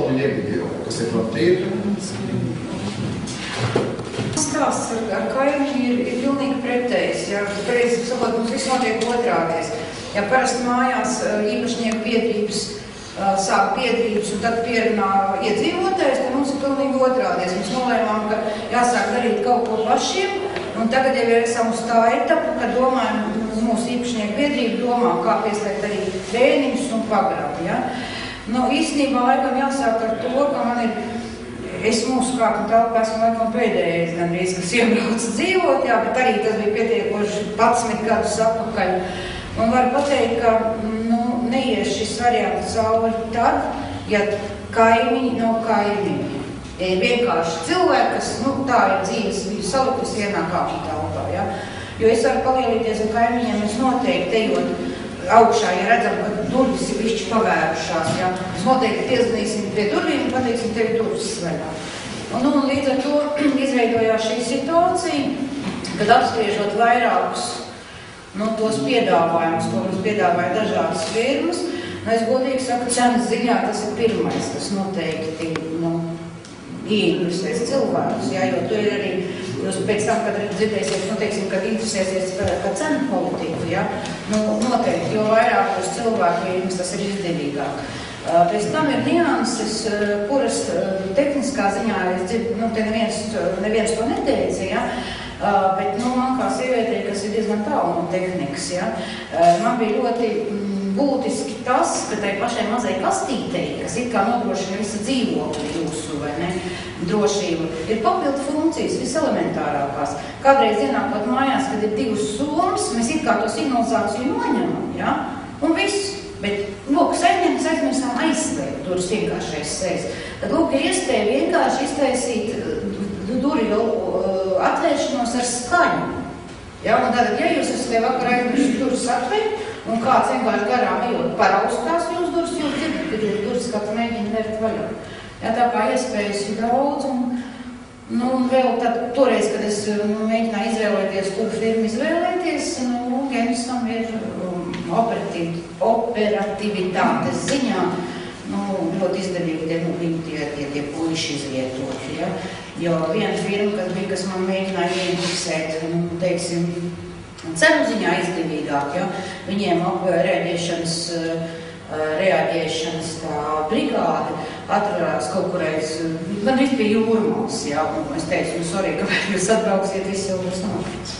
viņiem video, kas ir ļoti tīri. Stāsts ar kaimiņu ir pilnīgi pretējs. Pareizi sakot, mums viss notiek otrādies. Ja parasti mājās īpašnieku biedrības sāk biedrības un tad pierunā iedzīvotājs, tad mums ir pilnīgi otrādies. Mēs nolēmām, ka jāsāk darīt kaut ko pašiem, un tagad jau esam uz tā etapu, ka domājam, mūsu īpašnieku biedrība domā, kā pieslēgt arī bērniņus un pagrabi. Ja? Nu, īstenībā laikam jāsāk ar to, ka man ir es mūsu kāpņu telpā esmu laikam pēdējais gandrīz, kas iebrauca dzīvot, jā, bet arī tas bija pietiekoši 11 gadus atpakaļ. Un varu pateikt, ka neies šis variants cauri tad, ja kaimiņi nav kaimiņi. Vienkārši cilvēki, kas tā ir dzīves salikus vienā kāpņu telpā. Ja? Jo es varu palielīties ar kaimiņiem, mēs noteikti ejot augšā, ja redzam, ka durvis ir bišķi pavērušās, ja? Mēs noteikti piezvanīsim pie durvīm un pateiksim, tevi durvis svaļā. Un līdz ar to izveidojās šī situācija, kad apspriežot vairākus tos piedāvājumus, ko mums piedāvāja dažādas firmas, es godīgi saku, cenas ziņā tas ir pirmais, kas noteikti ieinteresēs cilvēkus, ja? Jo tu ir arī jūs pēc tam, kad dzirdēsiet, teiksim, kad interesēsies par cenu politiku, ja? Noteikti, jo vairāk uz cilvēku jums tas ir izdevīgāk. Pēc tam ir nianses, kuras tehniskā ziņā, es dzirdu, te neviens to neteica, ja? Bet man kā sievietei, kas ir diezgan tālu no tehnikas, ja? Man bija ļoti būtiski tas, ka tai pašai mazai kastītei, kas it kā nodrošina visu dzīvokli jūsu, vai ne, drošību, ir papildu funkcijas, viselementārākās. Kādreiz ienākot mājās, kad ir 2 somas, mēs it kā to signalizāciju noņemam, ja? Un viss. Bet, saimnieks aizmirsām aizslēgt durvis vienkāršais sejas. Tad, ir iespēja vienkārši iztaisīt durvju atvēršanos ar skaņu. Ja? Un tātad, ja jūs esat vakar aizmirst durvis atvērt, un kāds vienkārši garām ejot paraustās jūs durvis, jūs dzirdat, ka jūs durvis kāds mēģina vērt vaļā. Ja, tā kā iespējas ir daudz, un vēl tad, toreiz, kad es mēģināju izvēlēties, kuru firmu izvēlēties, Genisam ir operativitātes ziņā, ļoti izdevīgi tie puiši izvietoti, ja? Jo viena firma, kas man mēģināja ieinteresēt, teiksim, cenu ziņā izdevīgāk, ja? Viņiem reaģēšanas tā brigāde atradās kaut kur man viss bija Jūrmals, ja? Un es teicu, sorry, ka jūs atbrauksiet, viss jau būs noticis.